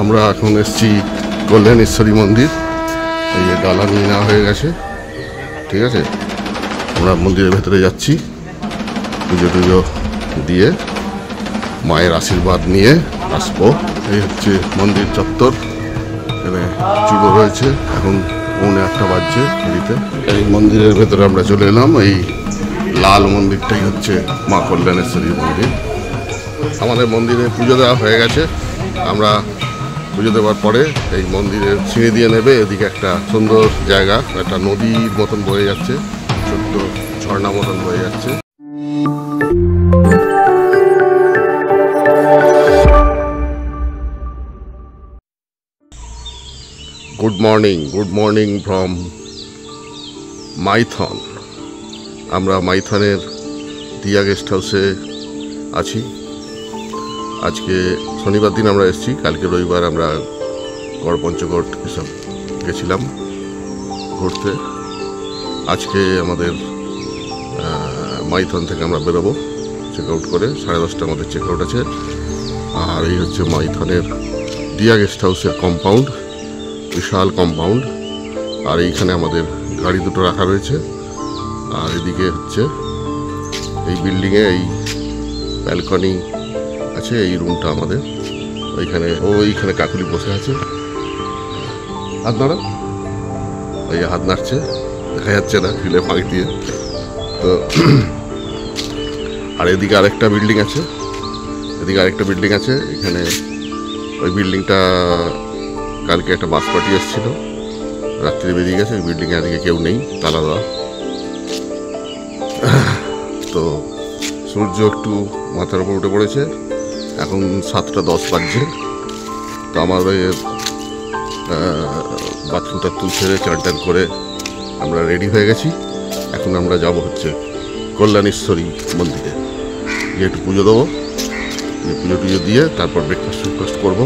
আমরা এখন এসেছি কল্যাণেশ্বরী মন্দির। এই যে ডালা নিয়ে নেওয়া হয়ে গেছে, ঠিক আছে। আমরা মন্দিরের ভেতরে যাচ্ছি, পুজো টুজো দিয়ে মায়ের আশীর্বাদ নিয়ে আসবো। এই হচ্ছে মন্দির চত্বর, এখানে চূড়ো রয়েছে। এখন 8:45 বাজছে ঘড়িতে। এই মন্দিরের ভেতরে আমরা চলে এলাম। এই লাল মন্দিরটাই হচ্ছে মা কল্যাণেশ্বরী মন্দির। আমাদের মন্দিরে পুজো দেওয়া হয়ে গেছে। আমরা পুজো দেওয়ার পরে এই মন্দিরের সিঁড়ি দিয়ে নেবে। এদিকে একটা সুন্দর জায়গা, একটা নদীর মতন বয়ে যাচ্ছে, ছোট্ট ঝর্ণা মতন বয়ে যাচ্ছে। Good morning from Maithon. আমরা মাইথনের দিয়া গেস্ট হাউসে আছি। আজকে শনিবার দিন আমরা এসেছি, কালকে রবিবার আমরা গড় পঞ্চকোট এসব গেছিলাম ঘুরতে। আজকে আমাদের মাইথন থেকে আমরা বেরোবো চেক আউট করে। 10:30 আমাদের চেক আউট আছে। আর এই হচ্ছে মাইথনের দিয়া গেস্ট হাউসের কম্পাউন্ড, বিশাল কম্পাউন্ড। আর এইখানে আমাদের গাড়ি দুটো রাখা রয়েছে। আর এদিকে হচ্ছে এই বিল্ডিংয়ে এই ব্যালকনি আছে, এই রুমটা আমাদের। ওইখানে কাকুলি বসে আছে, হাত নাড়া, ওই হাত নাড়ছে, দেখা যাচ্ছে না ফিলে ফাঁক দিয়ে। তো আর এদিকে আরেকটা বিল্ডিং আছে, এখানে ওই বিল্ডিংটা কালকে একটা বাস পার্টি এসেছিল, রাত্রে বেরিয়ে গেছে। ওই বিল্ডিংয়ে আজকে কেউ নেই, তালা দেওয়া। তো সূর্য একটু মাথার উপর উঠে পড়েছে, এখন 7:10 বাজছে। তো আমার বাথরুম টাথরুম ছেড়ে চান করে আমরা রেডি হয়ে গেছি। এখন আমরা যাব হচ্ছে কল্যাণেশ্বরী মন্দিরে, গিয়ে একটু পুজো দেবো। পুজো টুজো দিয়ে তারপর ব্রেকফাস্ট করবো,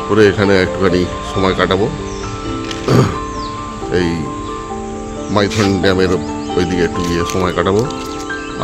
করে এখানে একটুখানি সময় কাটাবো। এই মাইথন ড্যামের ওইদিকে একটু গিয়ে সময় কাটাবো।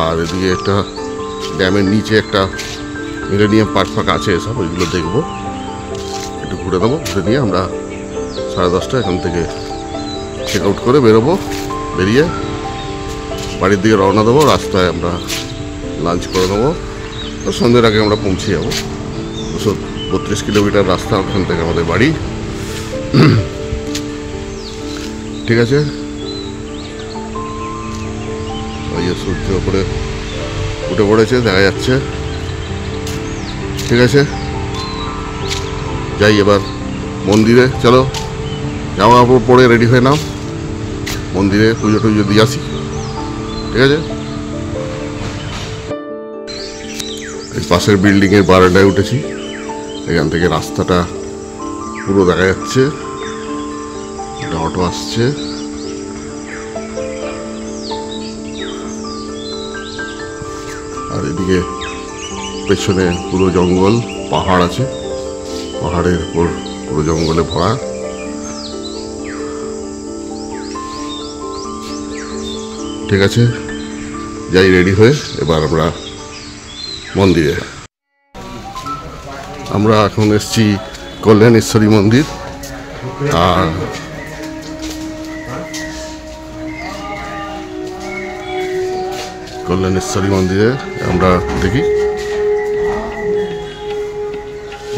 আর এদিকে একটা ড্যামের নিচে একটা মিলেনিয়াম পার্ক ফাঁকা আছে, এসব ওইগুলো দেখবো, একটু ঘুরে দেবো। ঘুরে নিয়ে আমরা 10:30 এখান থেকে চেক আউট করে বেরোবো। বেরিয়ে বাড়ির দিকে রওনা দেবো। রাস্তায় আমরা লাঞ্চ করে নেবো, সন্ধ্যের আগে আমরা পৌঁছে যাবো। 232 কিলোমিটার রাস্তা ওখান থেকে আমাদের বাড়ি, ঠিক আছে। ওই যে সূর্য উপরে উঠে পড়েছে, দেখা যাচ্ছে, ঠিক আছে। যাই এবার মন্দিরে, চলো জামা কাপড় পরে রেডি হয়ে নাও, মন্দিরে পুজো টুজো দিয়ে আসি, ঠিক আছে। এই পাশের বিল্ডিংয়ের বারান্দায় উঠেছি, এখান থেকে রাস্তাটা পুরো দেখা যাচ্ছে। একটা অটো আসছে, আর এদিকে পেছনে পুরো জঙ্গল, পাহাড় আছে, পাহাড়ের উপর পুরো জঙ্গলে ভরা। ঠিক আছে, যাই রেডি হয়ে এবার আমরা মন্দিরে। আমরা এখন এসেছি কল্যাণেশ্বরী মন্দির। আর কল্যাণেশ্বরী মন্দিরে আমরা দেখি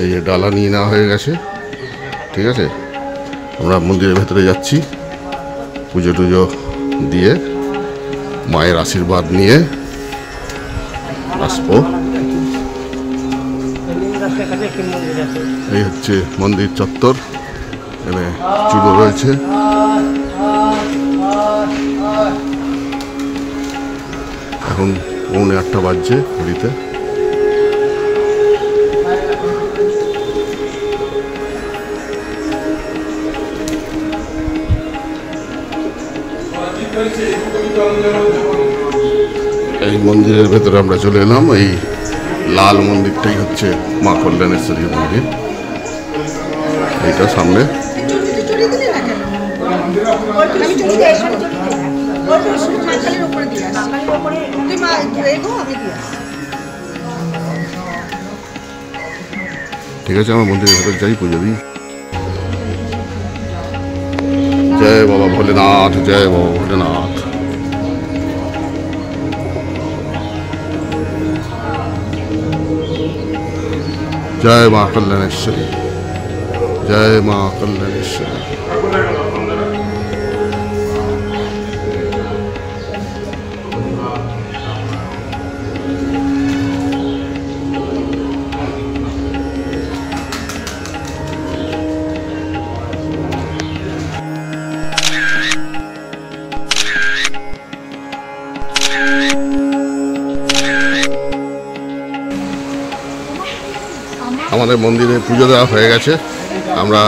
এই যে ডালা নিয়ে নেওয়া হয়ে গেছে, ঠিক আছে। আমরা মন্দিরের ভেতরে যাচ্ছি, পুজো টুজো দিয়ে মায়ের আশীর্বাদ নিয়ে আসবো। এই হচ্ছে মন্দির চত্বর, এখানে চূড়ো রয়েছে। এখন 8:45 বাজছে ঘড়িতে। এই মন্দিরের ভেতরে আমরা চলে এলাম। এই লাল মন্দিরটাই হচ্ছে মা কল্যাণেশ্বরী মন্দির। এইটা সামনে ঠিক আছে, আমরা মন্দিরের ভেতর যাই, পুজো দিই। জয় বাবা ভোলেনাথ, জয় বাবা ভোলেনাথ। জয় মা কল্যাণেশ্বরী, জয় মা কল্যাণেশ্বরী। আমাদের মন্দিরে পুজো দেওয়া হয়ে গেছে। আমরা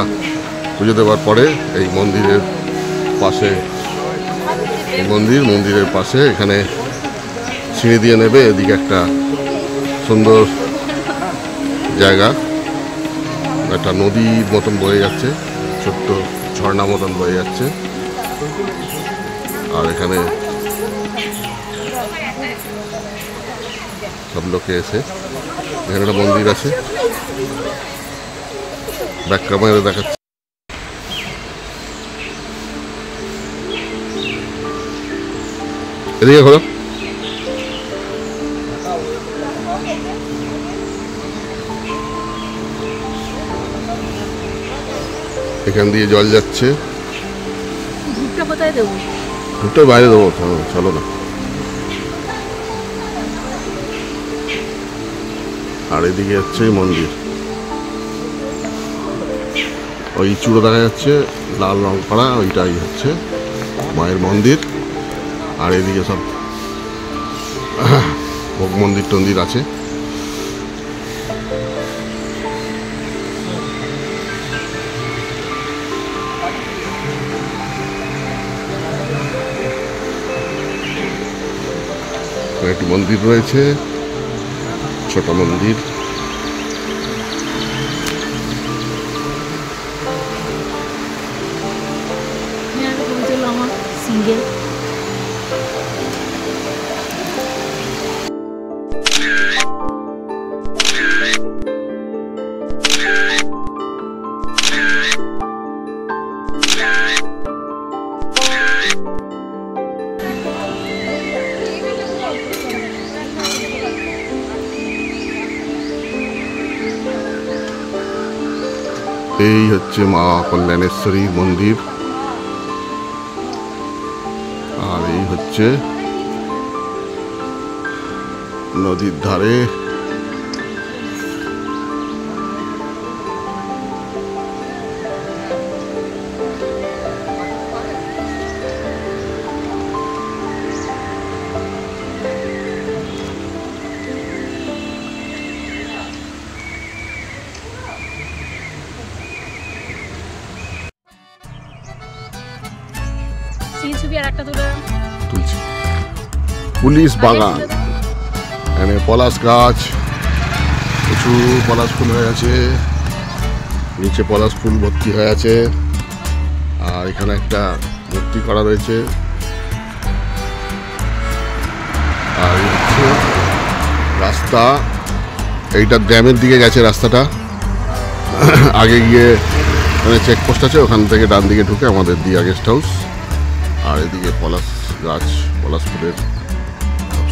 পুজো দেওয়ার পরে এই মন্দিরের পাশে মন্দিরের পাশে এখানে সিঁড়ি দিয়ে নেবে, এদিকে একটা সুন্দর জায়গা, একটা নদীর মতন বয়ে যাচ্ছে, ছোট্ট ঝর্ণা মতন বয়ে যাচ্ছে। আর এখানে সব লোকে এসে, এখানে একটা মন্দির আছে, ব্যাক ক্যামেরা দেখাচ্ছে। এদিকে ঘোরো। এখান দিয়ে জল যাচ্ছে। ধূপটা বাইরে দেবো, চলো না। আর এদিকে হচ্ছে মন্দির, ওই চূড়ো দেখা যাচ্ছে লাল রং করা, ওইটাই হচ্ছে মায়ের মন্দির। আর এদিকে সব ভোগ মন্দির টন্দির আছে। একটি মন্দির রয়েছে, ছোট মন্দির। সিঙ্গেল এই হচ্ছে মা কল্যাণেশ্বরী মন্দির। আর এই হচ্ছে নদীর ধারে তুলছি পুলিশ বাগান। এখানে পলাশ গাছ, প্রচুর পলাশ ফুল হয়ে আছে, নিচে পলাশ ফুল ভর্তি হয়ে আছে। আর এখানে একটা মূর্তি করা রয়েছে। আর এই হচ্ছে রাস্তা, এইটা ড্যামের দিকে গেছে রাস্তাটা। আগে গিয়ে মানে চেকপোস্ট আছে, ওখান থেকে ডান দিকে ঢুকে আমাদের দিয়া গেস্ট হাউস। আর এদিকে পলাশ গাছ, পলাশ ফুলের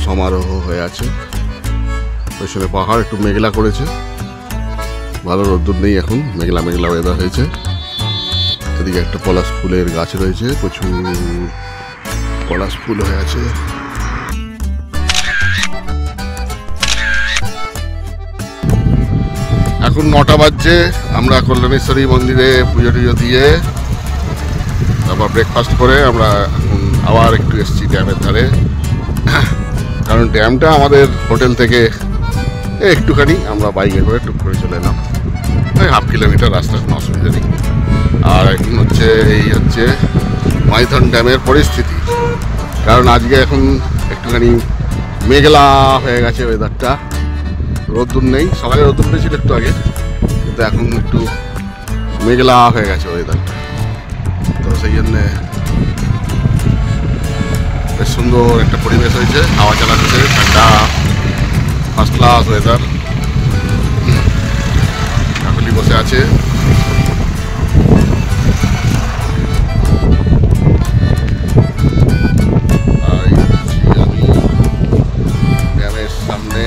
সমারোহ হয়ে আছে। পেছনে পাহাড়, একটু মেঘলা করেছে, ভালো রোদ্দুর নেই এখন, মেঘলা মেঘলা ওয়েদার হয়েছে। এদিকে একটা পলাশ ফুলের গাছ রয়েছে, প্রচুর পলাশ ফুল হয়ে আছে। এখন 9টা বাজছে। আমরা কল্যাণেশ্বরী মন্দিরে পুজো টুজো দিয়ে তারপর ব্রেকফাস্ট করে আমরা এখন আবার একটু এসেছি ড্যামের ধারে। কারণ ড্যামটা আমাদের হোটেল থেকে একটুখানি, আমরা বাইকে করে টুক করে চলে এলাম, ওই 1/2 কিলোমিটার রাস্তা, কোনো অসুবিধা নেই। আর এখন হচ্ছে এই হচ্ছে মাইথন ড্যামের পরিস্থিতি। কারণ আজকে এখন একটুখানি মেঘলা হয়ে গেছে ওয়েদারটা, রোদ্দুর নেই। সকালে রোদ্দুর পেয়েছিল একটু আগে, কিন্তু এখন একটু মেঘলা হয়ে গেছে ওয়েদারটা। তো সেই জন্যে বেশ সুন্দর একটা পরিবেশ হয়েছে, হাওয়া চালাচ্ছে, ঠান্ডা, ফার্স্ট ক্লাস ওয়েদার। এখন আছে। ড্যামের সামনে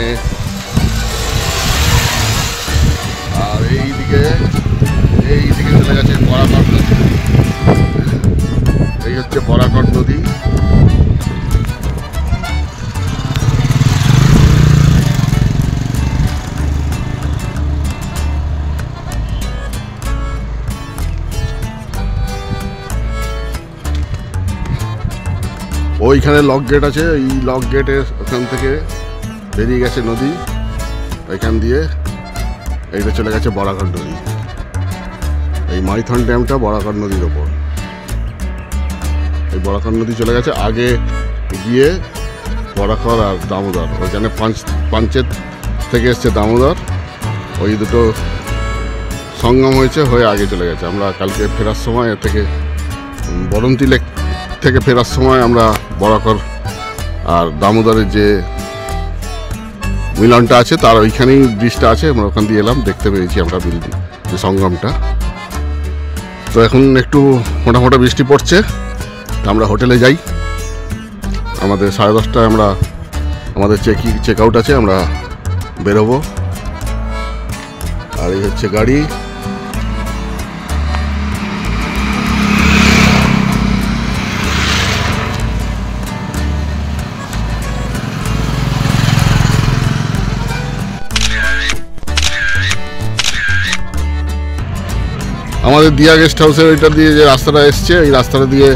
আর এইদিকে চলে গেছে বরাকর নদী। এই হচ্ছে বরাকর নদী। ওইখানে লক গেট আছে, এই লক গেটের ওখান থেকে বেরিয়ে গেছে নদী, ওইখান দিয়ে এইটা চলে গেছে বরাকর নদী। এই মাইথন ড্যামটা বরাকর নদীর ওপর। এই বরাকর নদী চলে গেছে, আগে গিয়ে বরাকর আর দামোদর, ওইখানে পাঞ্চেত থেকে এসছে দামোদর, ওই দুটো সঙ্গম হয়েছে, হয়ে আগে চলে গেছে। আমরা কালকে ফেরার সময় এর থেকে বরন্তি লেক থেকে ফেরার সময় আমরা বরাকর আর দামোদরের যে মিলনটা আছে তার ওইখানেই ব্রিজটা আছে, আমরা ওখান দিয়ে এলাম, দেখতে পেয়েছি আমরা যে সঙ্গমটা। তো এখন একটু মোটামোটা বৃষ্টি পড়ছে, তো আমরা হোটেলে যাই। আমাদের 10:30টায় আমরা আমাদের চেক আউট আছে, আমরা বেরোবো। আর এই হচ্ছে গাড়ি। আমাদের দিয়া গেস্ট হাউসের ওইটা দিয়ে যে রাস্তাটা এসছে, এই রাস্তাটা দিয়ে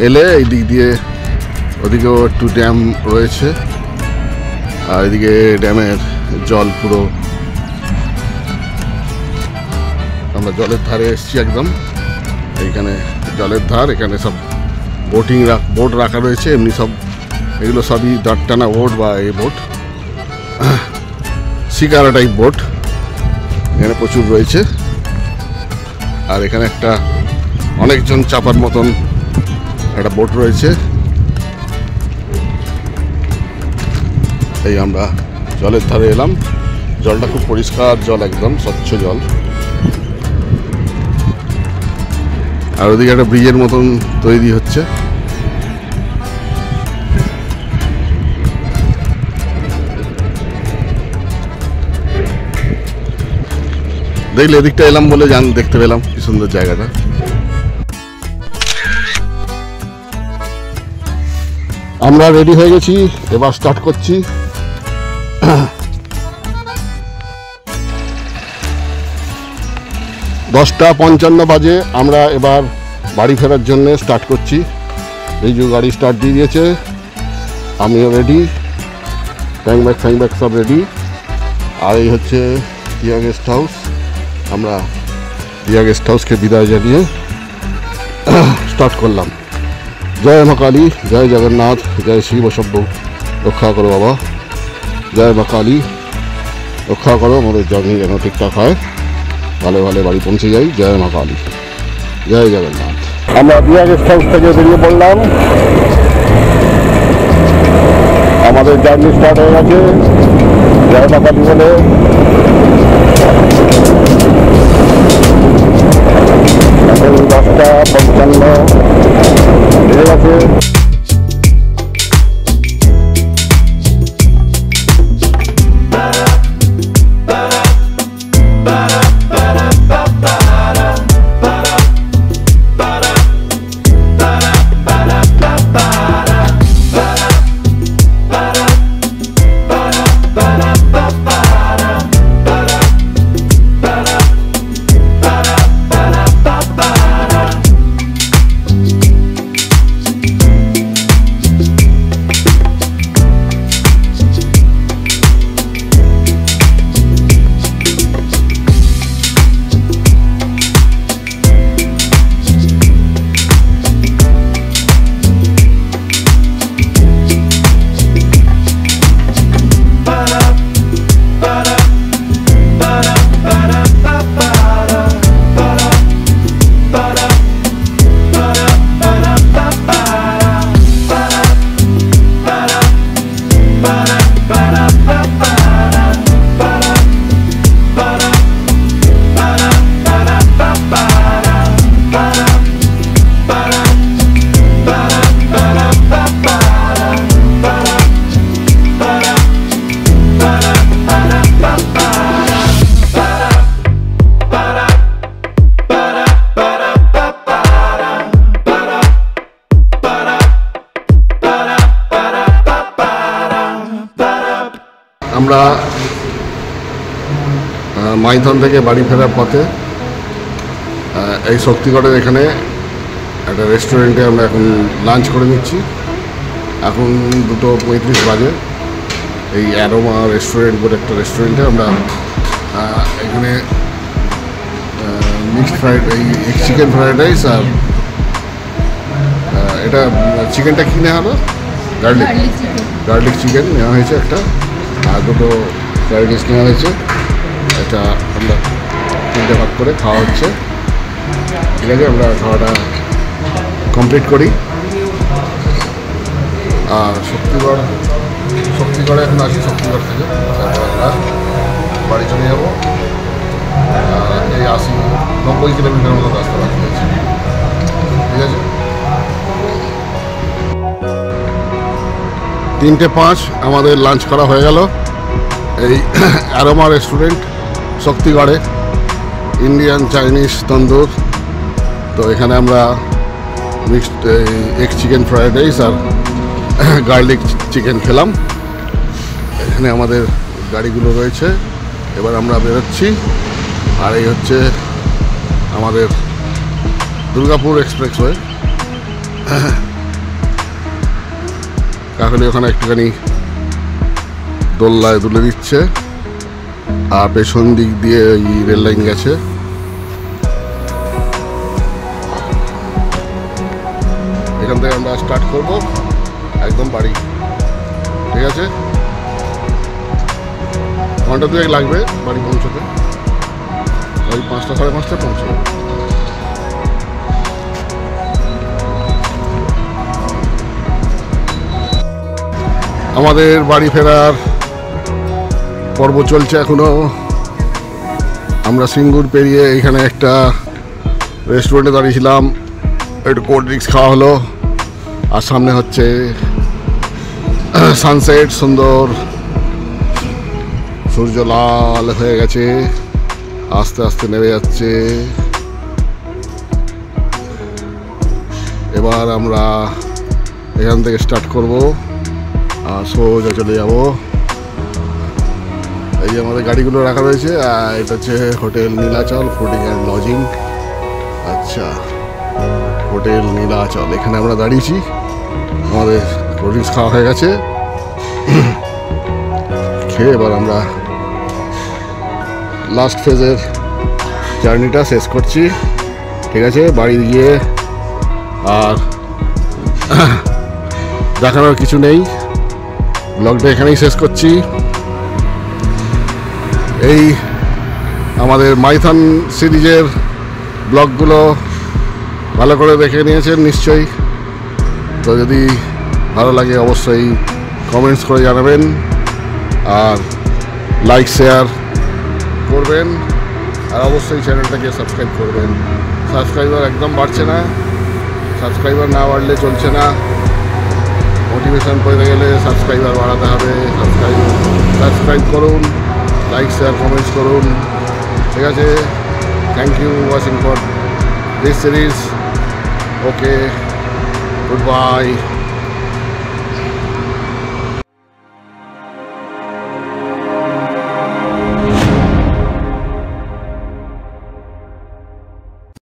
এলে এই দিক দিয়ে ওদিকেও একটু ড্যাম রয়েছে, আর এদিকে ড্যামের জল পুরো, আমরা জলের ধারে এসছি একদম। এইখানে জলের ধার, এখানে সব বোট রাখা রয়েছে, এমনি সব এগুলো সবই দাঁড় টানা বোট বা এই বোট, শিকারা টাইপ বোট এখানে প্রচুর রয়েছে। আর এখানে একটা অনেকজন চাপার মতন একটা বোট রয়েছে। এই আমরা জলের ধারে এলাম, জলটা খুব পরিষ্কার জল, একদম স্বচ্ছ জল। আর ওদিকে একটা ব্রিজের মতন তৈরি হচ্ছে। দেখলে এদিকটা এলাম বলে দেখতে পেলাম কি সুন্দর জায়গাটা। আমরা রেডি হয়ে গেছি, এবার স্টার্ট করছি। 10:55 বাজে, আমরা এবার বাড়ি ফেরার জন্য স্টার্ট করছি। এই যে গাড়ি স্টার্ট দিয়ে দিয়েছে, আমিও রেডি, ট্যাঙ্ক ব্যাগ সব রেডি। আর এই হচ্ছে দিয়া গেস্ট হাউস। আমরা দিয়া গেস্ট হাউসকে বিদায় জানিয়ে স্টার্ট করলাম। জয় মা কালী, জয় জগন্নাথ, জয় শিব সভ্য, রক্ষা করো বাবা, জয় মা কালী, রক্ষা করো, আমাদের জার্নি যেন ঠিকঠাক হয়, ভালো ভালো বাড়ি পৌঁছে যাই। জয় মা কালী, জয় জগন্নাথ। আমরা দিয়া গেস্ট হাউস থেকে বেরিয়ে পড়লাম, আমাদের জার্নি স্টার্ট হয়ে গেছে জয় মা কালী বলে। এখন 10:55 বেজে গেছে। মাইথন থেকে বাড়ি ফেরার পথে এই শক্তিগড়ের এখানে একটা রেস্টুরেন্টে আমরা এখন লাঞ্চ করে নিচ্ছি। এখন 2:35 বাজে। এই অ্যারোমা রেস্টুরেন্ট বলে একটা রেস্টুরেন্টে আমরা এখানে মিক্সড ফ্রাইড এই চিকেন ফ্রাইড রাইস আর এটা চিকেনটা কি নেওয়া হলো, গার্লিক চিকেন নেওয়া হয়েছে একটা, আর 2টো ফ্রাইড রাইস নেওয়া হয়েছে। এটা আমরা 3টে ভাগ করে খাওয়া হচ্ছে। ঠিক আছে, আমরা খাওয়াটা কমপ্লিট করি। আর শক্তিগড়ে এখন আসি। শক্তিগড় থেকে তারপর আমরা বাড়ি চলে যাবো। আর এই 80-90 কিলোমিটার মতো রাস্তা বাকি আছে। ঠিক আছে, 3:05 আমাদের লাঞ্চ করা হয়ে গেল এই অ্যারোমা রেস্টুরেন্ট শক্তিগড়ে, ইন্ডিয়ান চাইনিজ তন্দুর। তো এখানে আমরা mixed egg chicken fried rice আর গার্লিক চিকেন খেলাম। এখানে আমাদের গাড়িগুলো রয়েছে, এবার আমরা বেরোচ্ছি। আর এই হচ্ছে আমাদের দুর্গাপুর এক্সপ্রেসওয়ে। কাকলি ওখানে একটুখানি দোল্লায় তুলে দিচ্ছে, আর পেছন দিক দিয়ে ওই রেল লাইন গেছে। এখান থেকে আমরা স্টার্ট করব একদম বাড়ি। ঠিক আছে, ঘন্টা 2 লাগবে বাড়ি পৌঁছতে। ওই 5টা 5:30 পৌঁছবে। আমাদের বাড়ি ফেরার পর্ব চলছে এখনো। আমরা সিঙ্গুর পেরিয়ে এখানে একটা রেস্টুরেন্টে দাঁড়িয়েছিলাম, একটু কোল্ড ড্রিঙ্কস খাওয়া হলো। আর সামনে হচ্ছে সানসেট, সুন্দর সূর্য লাল হয়ে গেছে, আস্তে আস্তে নেমে যাচ্ছে। এবার আমরা এখান থেকে স্টার্ট করব আর সোজা চলে যাব। এই যে আমাদের গাড়িগুলো রাখা রয়েছে, এটা হচ্ছে hotel Nilachal fooding and lodging. আচ্ছা, হোটেল নীলাচল, এখানে আমরা দাঁড়িয়েছি। আমাদের কোল্ড ড্রিঙ্কস খাওয়া হয়ে গেছে, খেয়ে এবার আমরা লাস্ট ফেজের জার্নিটা শেষ করছি। ঠিক আছে, বাড়ি গিয়ে আর দেখানোর কিছু নেই, ব্লগটা এখানেই শেষ করছি। এই আমাদের মাইথন সিরিজের ব্লগগুলো ভালো করে দেখে নিয়েছেন নিশ্চয়ই। তো যদি ভালো লাগে অবশ্যই কমেন্টস করে জানাবেন, আর লাইক শেয়ার করবেন, আর অবশ্যই চ্যানেলটাকে সাবস্ক্রাইব করবেন। সাবস্ক্রাইবার একদম বাড়ছে না, সাবস্ক্রাইবার না বাড়লে চলছে না। মোটিভেশন পেতে গেলে সাবস্ক্রাইবার বাড়াতে হবে। সাবস্ক্রাইব করুন, লাইক শেয়ার কমেন্টস করুন। ঠিক আছে, thank you watching for this series. Okay, good by.